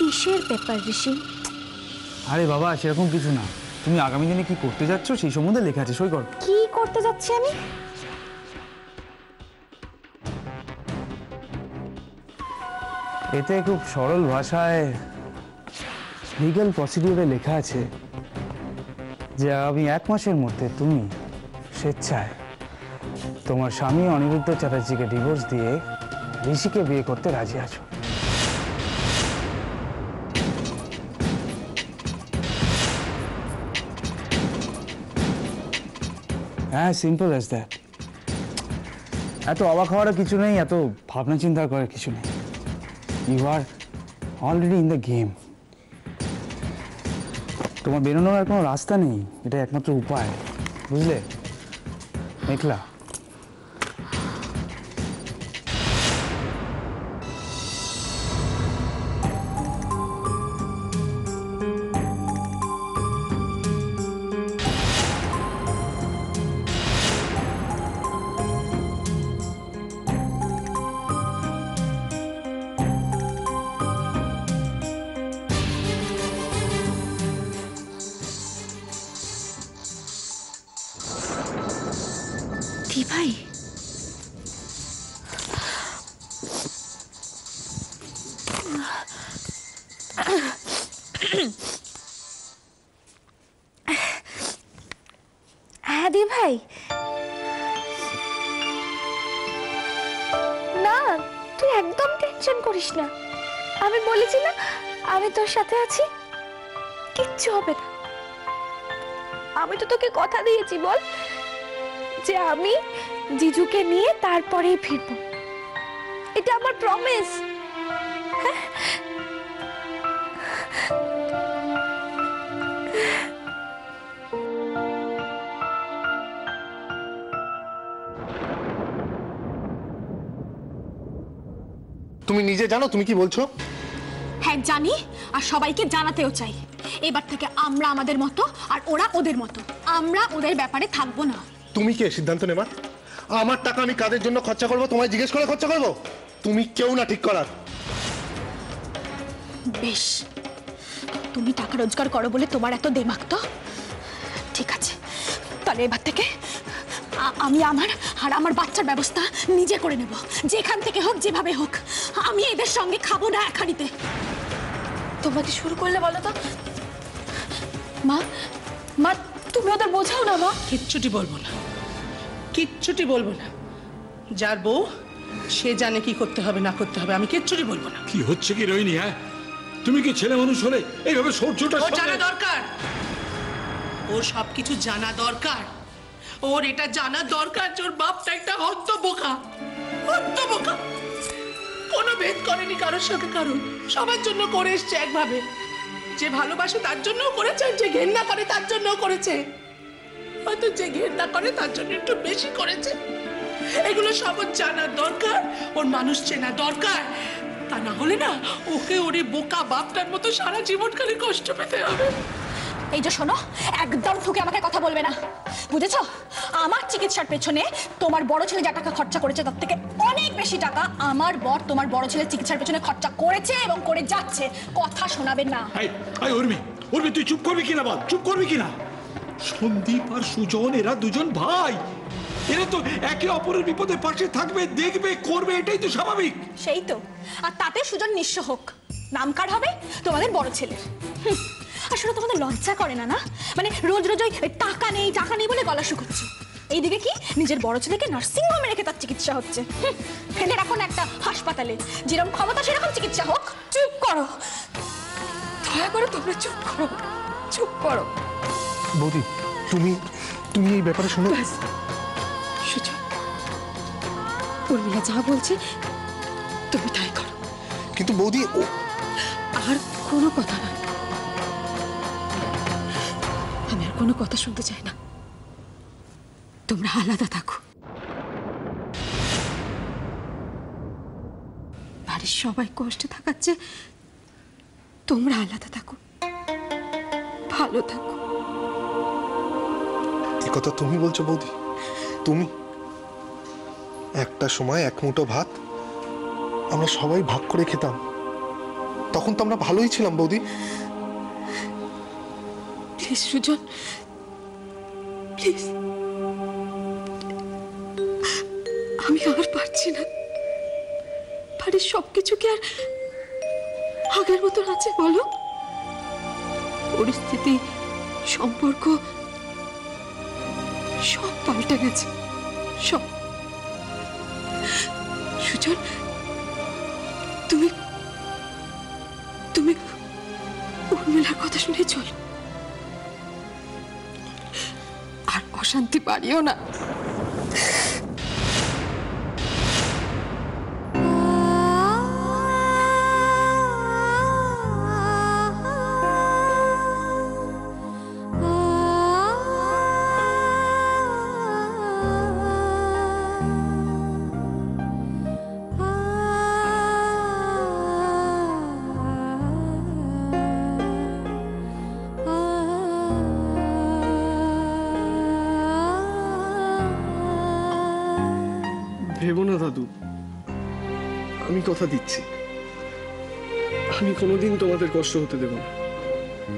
কিসের পেপার ঋষি? আরে বাবা সেরকম কিছু না, তুমি আগামী দিনে কি করতে যাচ্ছ সেই সম্বন্ধে লেখা আছে, সই কর। কি করতে যাচ্ছি আমি? এতে খুব সরল ভাষায় লিগ্যাল প্রসিডিউরে লেখা আছে যে আগামী 1 মাসের মধ্যে তুমি স্বেচ্ছায় তোমার স্বামী অনিরুদ্ধ চ্যাটার্জিকে ডিভোর্স দিয়ে ঋষিকে বিয়ে করতে রাজি আছো। হ্যাঁ, সিম্পল অ্যাজ দ্যাট। এত অবাক হওয়ার কিছু নেই, এত ভাবনা চিন্তা করার কিছু নেই। You are already in the game. তোমার বেরোনোর আর কোনো রাস্তা নেই, এটা একমাত্র উপায়, বুঝলে মেঘলা? ভাই হ্যাঁ দি ভাই, না তুই একদম টেনশন করিস না, আমি বলেছি না আমি তোর সাথে আছি, কিচ্ছু হবে না। আমি তো তোকে কথা দিয়েছি বল যে আমি জিজুকে নিয়ে তারপরেই ফিরবো, এটা আমার প্রমিস। তুমি নিজে জানো তুমি কি বলছো? হ্যাঁ জানি, আর সবাইকে জানাতেও চাই। এবার থেকে আমরা আমাদের মতো আর ওরা ওদের মতো, আমরা ওদের ব্যাপারে থাকবো না। তুমি কে সিদ্ধান্ত নেবার? আমার টাকা আমি কাদের জন্য খরচা করবো তোমায় জিজ্ঞেস করে খরচা করবো? তুমি কেউ না ঠিক করার। বেশ, তুমি টাকা রোজগার করো বলে তোমার এত দেমাগ তো, ঠিক আছে তাহলে এবার থেকে আমি আমার আর আমার বাচ্চার ব্যবস্থা নিজে করে নেব, যেখান থেকে হোক যেভাবে হোক। আমি এদের সঙ্গে খাবো না এক হাঁড়িতে। তোমরা কি শুরু করলে বলো তো? মা মা তুমি ওদের বোঝাও না মা। কিচ্ছুটি বলবো না, কিচ্ছুটি বলবো না। যার বউ সে জানে কি করতে হবে না করতে হবে, আমি কিচ্ছুটি বলবো না। কি হচ্ছে কি রোহিণী? হ্যাঁ, তুমি কি ছেলে মানুষ হলে এইভাবে সহ্যটা? ওর জানা দরকার, ওর সবকিছু জানা দরকার, ওর এটা জানা দরকার যে ওর বাপটা একটা হদ্দ বোকা, হদ্দ বোকা। কোনো ভেদ করেনি কারোর সাথে, কারণ সবার জন্য করে এসছে একভাবে। যে ভালোবাসে তার জন্য করেছে, যে ঘেন্না করে তার জন্য করেছে, হয়তো যে ঘেন্না করে তার জন্য একটু বেশি করেছে। এগুলো সব জানা দরকার, ওর মানুষ চেনা দরকার। তা না হলে না ওকে ওরে বোকা বাপটার মতো সারা জীবন খালি কষ্ট পেতে হবে। এই যে শোনো, একদম ঠুকে আমাকে কথা বলবে না, বুঝেছো? আমার চিকিৎসার পেছনে তোমার বড় ছেলে যা টাকা খরচা করেছে তার থেকে অনেক বেশি টাকা আমার বর তোমার বড় ছেলের চিকিৎসার পেছনে খরচা করেছে এবং করে যাচ্ছে। কথা শোনাবে না। উর্মি, উর্মি তুই চুপ করবি কিনা বল, চুপ করবি কিনা? সন্দীপ আর সুজন এরা দুজন ভাই, এরা তো একে অপরের বিপদে পাশে থাকবে, দেখবে, করবে, এটাই তো স্বাভাবিক। সেই তো, আর তাতে সুজন নিঃস্ব হোক, নাম কার হবে তোমাদের বড় ছেলের। আসলে তোমাদের লজ্জা করে না? না মানে রোজ রোজ ওই টাকা নেই বলে গলা শুকোচ্ছ। এইদিকে কি নিজের বড় ছেলেকে নার্সিং হোমে রেখে তার চিকিৎসা হচ্ছে, ফেলে এখন একটা হাসপাতালে, যেরকম ক্ষমতা সেরকম চিকিৎসা হোক। চুপ করো, দয়া করে তোমরা চুপ করো, চুপ করো। বৌদি তুমি তুমি এই ব্যাপারে শোনো। সুজন, উর্মিলা যা বলছে তুমি তাই করো। কিন্তু বৌদি আর কোনো কথা না, আমি আর কোনো কথা শুনতে চাই না। তোমরা আলাদা থাকো, বাড়ির সবাই কষ্টে থাকাচ্ছে, তোমরা আলাদা থাকো, ভালো থাকো। এই কথা তুমি বলছো বৌদি? তুমি? একটা সময় এক মুঠো ভাত আমরা সবাই ভাগ করে খেতাম, তখন তো আমরা ভালোই ছিলাম বৌদি। প্লিজ সুজন, প্লিজ, আমি আর পারছি না। বাড়ির সবকিছু কি আর আগের মতন আছে বলো? পরিস্থিতি, সম্পর্ক সব পাল্টে গেছে, সব। সুজন, তুমি তুমি উর্মিলার কথা শুনে চলো, আর অশান্তি বাড়িও না। ভেবো না দাদু, আমি কথা দিচ্ছি, আমি কোনোদিন তোমাদের কষ্ট হতে দেব না,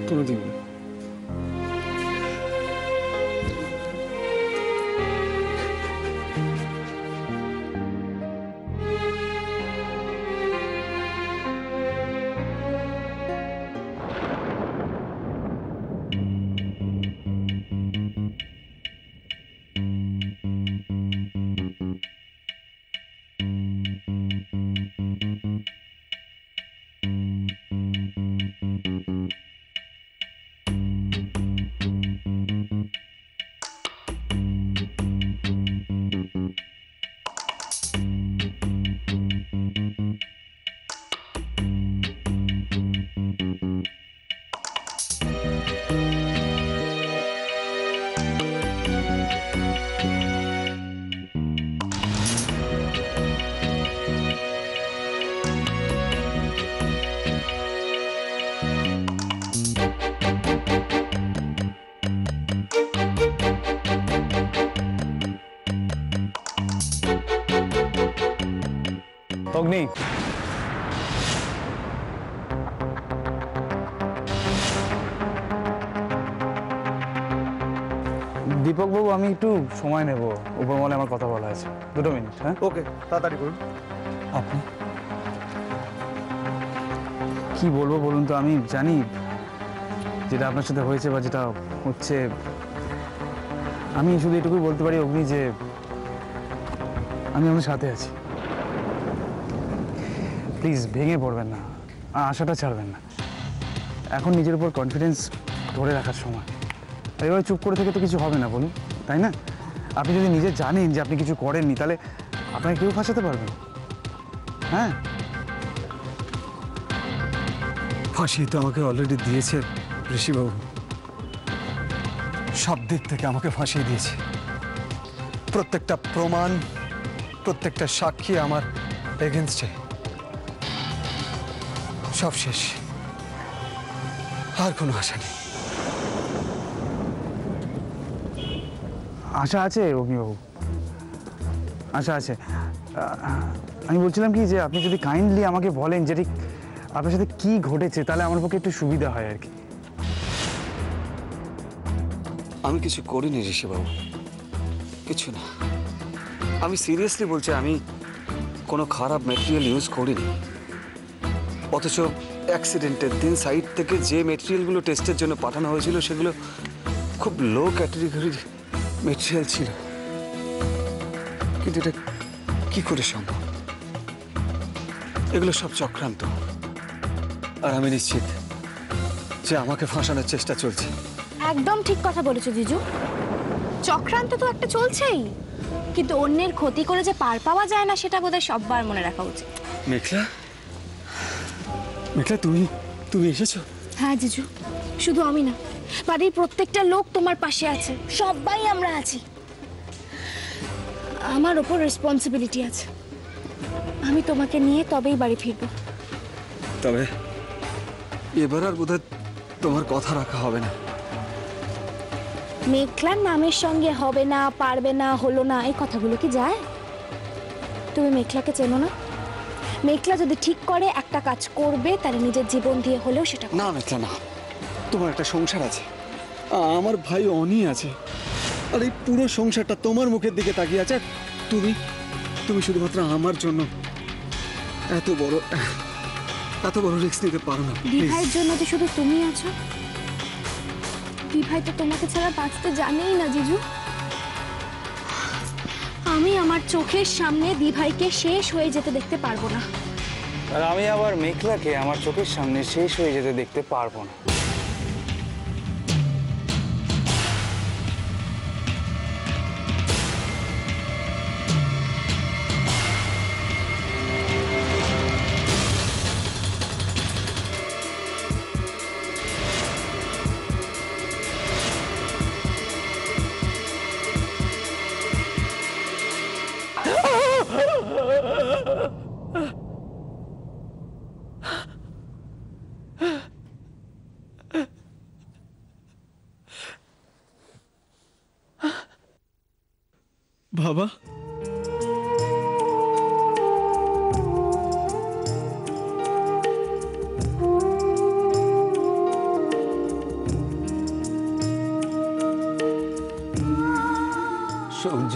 কোনোদিন না। অগ্নি, দীপক বাবু, আমি একটু সময় নেব, উপরমহলে আমার কথা বলা আছে, 2 মিনিট। হ্যাঁ, ওকে, তাড়াতাড়ি করুন। আপনি কি বলবো বলুন তো? আমি জানি যেটা আপনার সাথে হয়েছে বা যেটা হচ্ছে, আমি শুধু এটুকুই বলতে পারি অগ্নি যে আমি আপনার সাথে আছি। প্লিজ ভেঙে পড়বেন না, আশাটা ছাড়বেন না। এখন নিজের উপর কনফিডেন্স ধরে রাখার সময়। এবার চুপ করে থেকে তো কিছু হবে না, বলুন, তাই না? আপনি যদি নিজে জানেন যে আপনি কিছু করেননি, তাহলে আপনাকে কেউ ফাঁসাতে পারবে না। হ্যাঁ, ফাঁসি তো আমাকে অলরেডি দিয়েছে ঋষিবাবু, সব দিক থেকে আমাকে ফাঁসিয়ে দিয়েছে। প্রত্যেকটা প্রমাণ, প্রত্যেকটা সাক্ষী আমার এগেনস্টে। সব শেষ, আর কোনো আশা নেই। আশা আছে অগ্নিবাবু, আশা আছে। আমি বলছিলাম কি যে আপনি যদি কাইন্ডলি আমাকে বলেন যে ঠিক আপনার সাথে কি ঘটেছে, তাহলে আমার পক্ষে একটু সুবিধা হয় আর কি। আমি কিছু করিনি ঋষিবাবু, কিছু না। আমি সিরিয়াসলি বলছি, আমি কোনো খারাপ মেটেরিয়াল ইউজ করিনি। অথচ অ্যাক্সিডেন্টের দিন সাইট থেকে যে মেটেরিয়ালগুলো টেস্টের জন্য পাঠানো হয়েছিল সেগুলো খুব লো ক্যাটাগরির মেটেরিয়াল ছিল। কিন্তু এটা কি করে সম্ভব? এগুলো সব চক্রান্ত, আর আমি নিশ্চিত যে আমাকে ফাঁসানোর চেষ্টা চলছে। একদম ঠিক কথা বলেছো জিজু, চক্রান্ত তো একটা চলছেই, কিন্তু অন্যের ক্ষতি করে যে পার পাওয়া যায় না সেটা বোধহয় সববার মনে রাখা উচিত। মেঘলা, মেঘলা, তুমি এসেছো? হ্যাঁ জিজু, শুধু আমি না, বাড়ির প্রত্যেকটা লোক তোমার পাশে আছে, সবাই আমরা আছি। আমার ওপর রেসপন্সিবিলিটি আছে, আমি তোমাকে নিয়ে তবেই বাড়ি ফিরবো। তবে এবার আর বোধহয় তোমার কথা রাখা হবে না। মেঘলার নামের সঙ্গে হবে না, পারবে না, হলো না, এই কথাগুলো কি যায়? তুমি মেঘলাকে চেনো না? মেঘলা যদি ঠিক করে একটা কাজ করবে তাহলে নিজের জীবন দিয়ে হলেও সেটা করবে। না মেঘলা না, তোমার একটা সংসার আছে, আমার ভাই অনি আছে, আর এই পুরো সংসারটা তোমার মুখের দিকে তাকিয়ে আছে। আর তুমি তুমি শুধুমাত্র আমার জন্য এত বড় রিস্ক নিতে পারো না। দিভাইয়ের জন্য যে শুধু তুমি আছো, দিভাই তো তোমাকে ছাড়া বাঁচতে জানেই না জিজু। আমি আমার চোখের সামনে দিভাইকে শেষ হয়ে যেতে দেখতে পারবো না। আর আমি আবার মেঘলাকে আমার চোখের সামনে শেষ হয়ে যেতে দেখতে পারবো না। বাবা, সূর্য,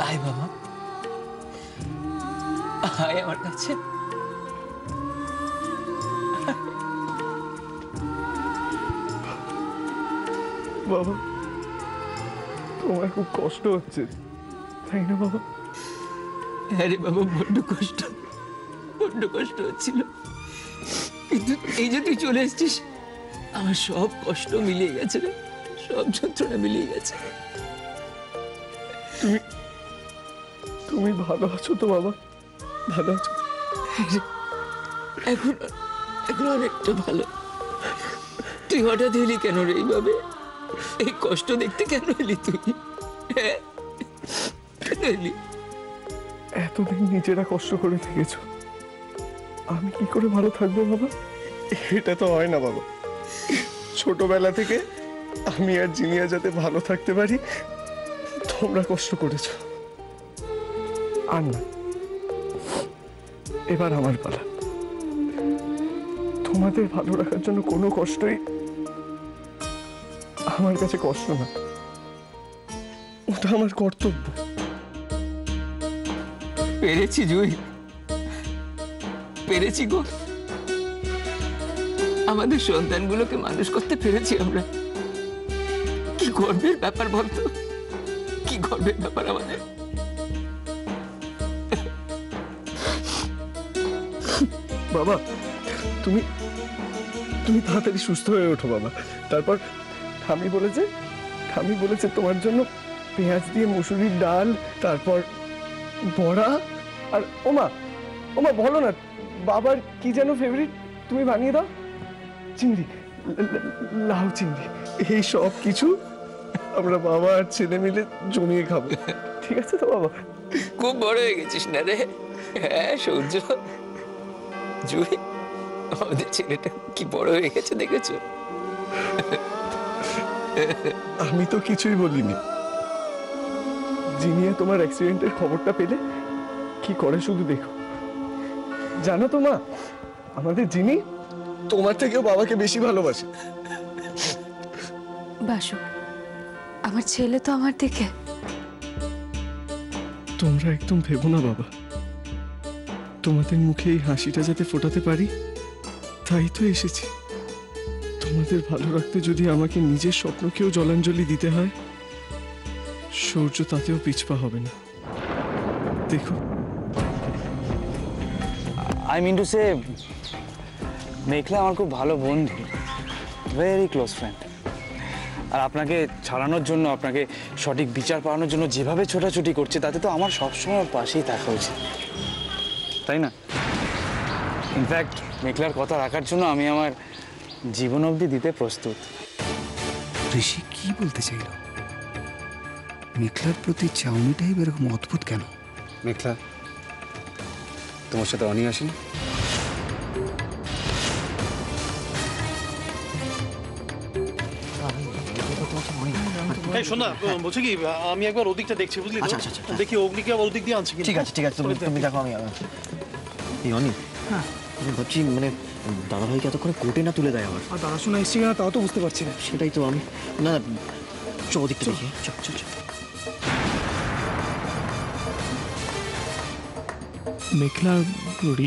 আয় বাবা, আয় আমার কাছে। বাবা, তোমার খুব কষ্ট হচ্ছে তাই না বাবা? আরে বাবা, বড্ড কষ্ট হচ্ছিল, কিন্তু এই যে তুই চলে এসেছিস, আমার সব কষ্ট মিলিয়ে গেছে রে, সব যন্ত্রণা মিলিয়ে গেছে। তুমি ভালো আছো তো বাবা? ভালো আছো? এখন অনেকটা ভালো। তুই হঠাৎ এলি কেন রে এইভাবে? এই কষ্ট দেখতে কেন এলি তুই? হ্যাঁ, কেন এলি? এতদিন নিজেরা কষ্ট করে থেকেছ, আমি কি করে ভালো থাকবো বাবা? এটা তো হয় না বাবা। ছোটবেলা থেকে আমি আর জিনিয়া যাতে ভালো থাকতে পারি, তোমরা কষ্ট করেছো। আর না, এবার আমার পালা। তোমাদের ভালো রাখার জন্য কোনো কষ্টই আমার কাছে কষ্ট না, ওটা আমার কর্তব্য। পেরেছি জুই, পেরেছি গো। আমাদের সন্তানগুলোকে মানুষ করতে পেরেছি আমরা। কি গর্বের ব্যাপার বলতো, কি গর্বের ব্যাপার আমাদের। বাবা, তুমি তাড়াতাড়ি সুস্থ হয়ে ওঠো বাবা। তারপর ঠামি বলেছে তোমার জন্য পেঁয়াজ দিয়ে মুসুরির ডাল, তারপর বড়া, আর ওমা বলো না বাবার কি যেন ফেভারিট, তুমি বানিয়ে দাও। চিংড়ি, লাউ চিংড়ি, এই সব কিছু আমরা বাবা আর ছেলে মিলে জমিয়ে খাবো, ঠিক আছে তো বাবা? খুব বড় হয়ে গেছিস না রে? হ্যাঁ সূর্য, জুই, আমাদের ছেলেটা কি বড় হয়ে গেছে দেখেছো? আমি তো কিছুই বলিনি। জিনিয়া তোমার অ্যাক্সিডেন্টের খবরটা পেলে কি করে শুধু দেখো। জানো তো মা, আমাদের জিনি তোমার থেকেও বাবাকে বেশি ভালোবাসে। বাসু, আমার ছেলে তো আমার দিকে। তোমরা একদম ভেবো না বাবা, তোমাদের মুখে এই হাসিটা যাতে ফোটাতে পারি তাই তো এসেছি। তোমাদের ভালো রাখতে যদি আমাকে নিজের স্বপ্নকেও জলাঞ্জলি দিতে হয়, সূর্য তাতেও পিছপা হবে না। দেখো, আই মিন টু সে, মেঘলা আমার খুব ভালো বন্ধু, ভেরি ক্লোজ ফ্রেন্ড। আর আপনাকে ছাড়ানোর জন্য, আপনাকে সঠিক বিচার পাওয়ানোর জন্য যেভাবে ছোটাছুটি করছে, তাতে তো আমার সবসময় ওর পাশেই থাকা উচিত, তাই না? ইনফ্যাক্ট মেঘলার কথা রাখার জন্য আমি আমার জীবন অবধি দিতে প্রস্তুত। ঋষি কি বলতে চাইল? মেঘলার প্রতি চাউনিটাই এরকম অদ্ভুত কেন? মেঘলা, তোমার সাথে অনি আসেনি? এই শোন না, বলছি কি আমি একবার ওদিকটা দেখছি, বুঝলি তো? আচ্ছা, আচ্ছা, আচ্ছা। দেখি অগ্নিকে আবার ওদিক দিয়ে আনছে কিনা। ঠিক আছে ঠিক আছে, তুমি দেখো, আমি এই অনি, হ্যাঁ আমি ভাবছি মানে দাদাভাইকে এতক্ষণে কোর্টে না তুলে দেয় আবার। আর দাদা শোনা এসছে কিনা তাও তো বুঝতে পারছি না। সেটাই তো আমি, না না চ ওদিকটা দেখি, চল চল চল। মেঘলা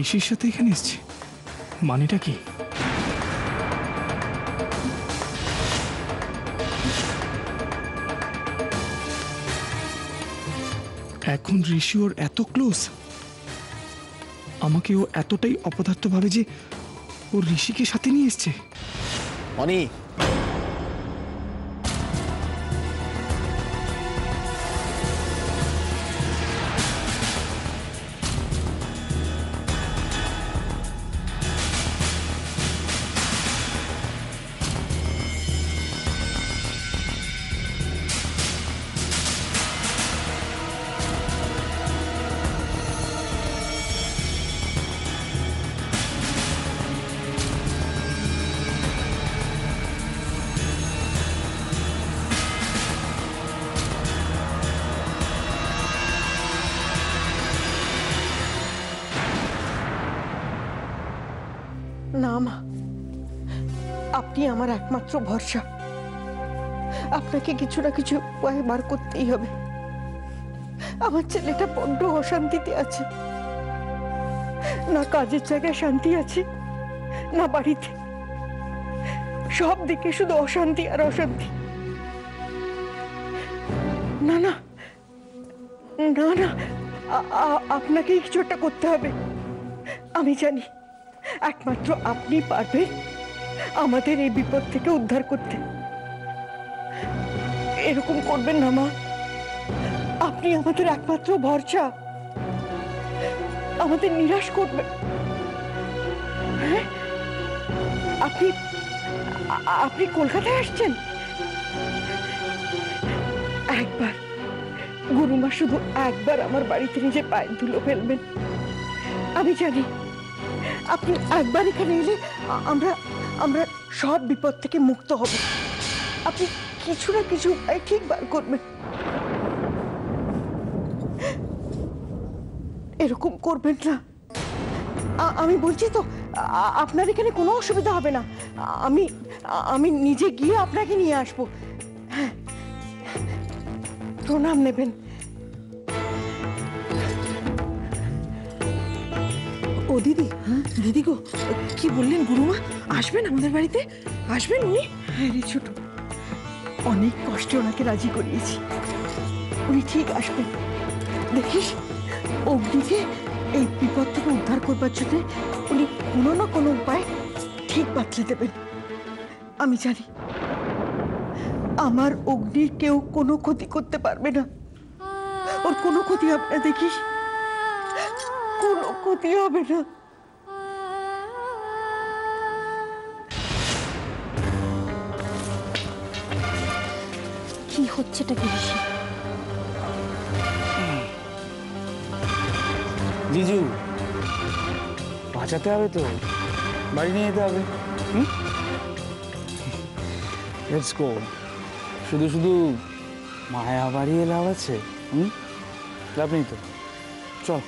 ঋষির সাথে এখানে এসছে, মানেটা কি? এখন ঋষি ওর এত ক্লোজ, আমাকে ও এতটাই অপদার্থ ভাবে যে ও ঋষিকে সাথে নিয়ে এসছে। অনি, না মা, আপনি আমার একমাত্র ভরসা। আপনাকে কিছু না কিছু উপায় বার করতেই হবে। আমার ছেলেটা বড্ড অশান্তিতে আছে, না কাজের জায়গায় শান্তি আছে, না বাড়িতে। সব দিকে শুধু অশান্তি আর অশান্তি। না না না না, আপনাকেই কিছু একটা করতে হবে। আমি জানি একমাত্র আপনি পারবেন আমাদের এই বিপদ থেকে উদ্ধার করতে। এরকম করবেন না মা, আপনি আমাদের একমাত্র ভরসা। আমাদের নিরাশ করবেন। হ্যাঁ, আপনি কলকাতায় আসছেন? একবার গুরুমা, শুধু একবার আমার বাড়িতে নিজে পায়ের ধুলো ফেলবেন। আমি জানি আপনি একবার এখানে এলে আমরা সব বিপদ থেকে মুক্ত হব। আপনি কিছু না কিছু উপায় ঠিক বার করবেন। এরকম করবেন না, আমি বলছি তো। আপনার এখানে কোনো অসুবিধা হবে না। আমি নিজে গিয়ে আপনাকে নিয়ে আসবো। হ্যাঁ, প্রণাম নেবেন। ও দিদি, দিদি গো, কি বললেন গুরুমা? আসবেন আমাদের বাড়িতে? আসবেন উনি? হ্যাঁ রে ছোট, অনেক কষ্টে ওনাকে রাজি করিয়েছি। উনি ঠিক আসবেন। দেখিস, অগ্নিকে এই বিপদ থেকে উদ্ধার করবার জন্য উনি কোনো না কোনো উপায় ঠিক বাতলে দেবেন। আমি জানি আমার অগ্নির কেউ কোনো ক্ষতি করতে পারবে না। ওর কোনো ক্ষতি হবে না, দেখিস, কোনো ক্ষতি হবে না। কি হচ্ছেটা কি ঋষি? জিজু, বাঁচাতে হবে তো, বাড়ি নিয়ে যেতে হবে। Let's go. শুধু শুধু মায়া বাড়িয়ে লাভ আছে? লাভ নেই তো, চল।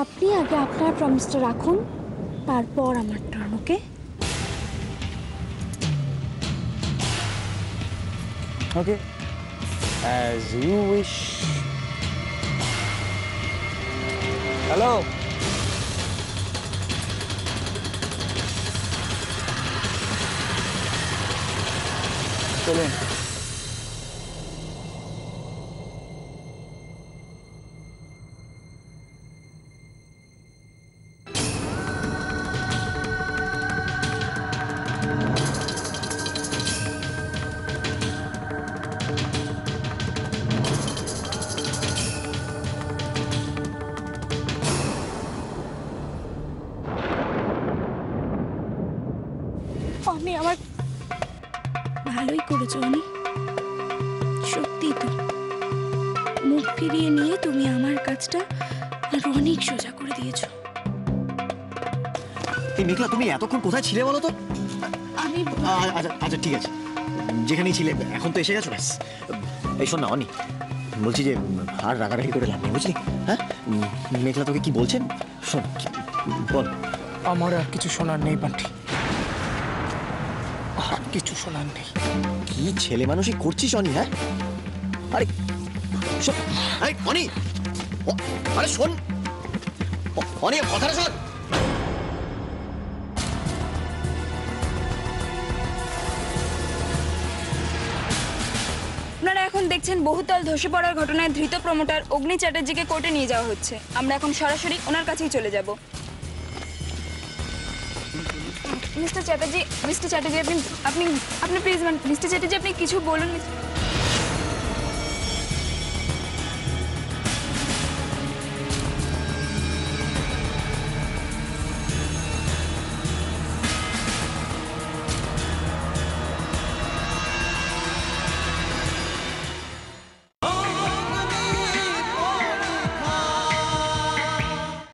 আপনি আগে আপনার প্রমিসটা রাখুন, তারপর আমার turn. Okay? Okay, as you wish. Hello, চলেন। আমি আমার ভালোই করেছো অনি, সত্যি তো। মুখ ফিরিয়ে নিয়ে তুমি আমার কাজটা আর অনেক সোজা করে দিয়েছো। এই মেঘলা, তুমি এতক্ষণ কোথায় ছিলে বলো তো? আমি আচ্ছা আচ্ছা ঠিক আছে, যেখানেই ছিলে এখন তো এসে গেছো। ব্যাস এই শোন না অনি, বলছি যে আর রাগারাগি করে লাভ নেই, বুঝলি? হ্যাঁ, মেঘলা তোকে কি বলছেন শোন, বল। আমার আর কিছু শোনার নেই বান্টি, আর কিছু শোনার নেই। কি ছেলে মানুষই করছিস অনি? হ্যাঁ, আরে শোন, আরে অনি, আরে শোন অনি, কথাটা শোন। আপনারা এখন দেখছেন বহুতল ধসে পড়ার ঘটনায় ধৃত প্রমোটার অগ্নি চ্যাটার্জিকে কোর্টে নিয়ে যাওয়া হচ্ছে। আমরা এখন সরাসরি ওনার কাছেই চলে যাব। মিস্টার চ্যাটার্জি, আপনি প্লিজ মিস্টার চ্যাটার্জি আপনি কিছু বলুন।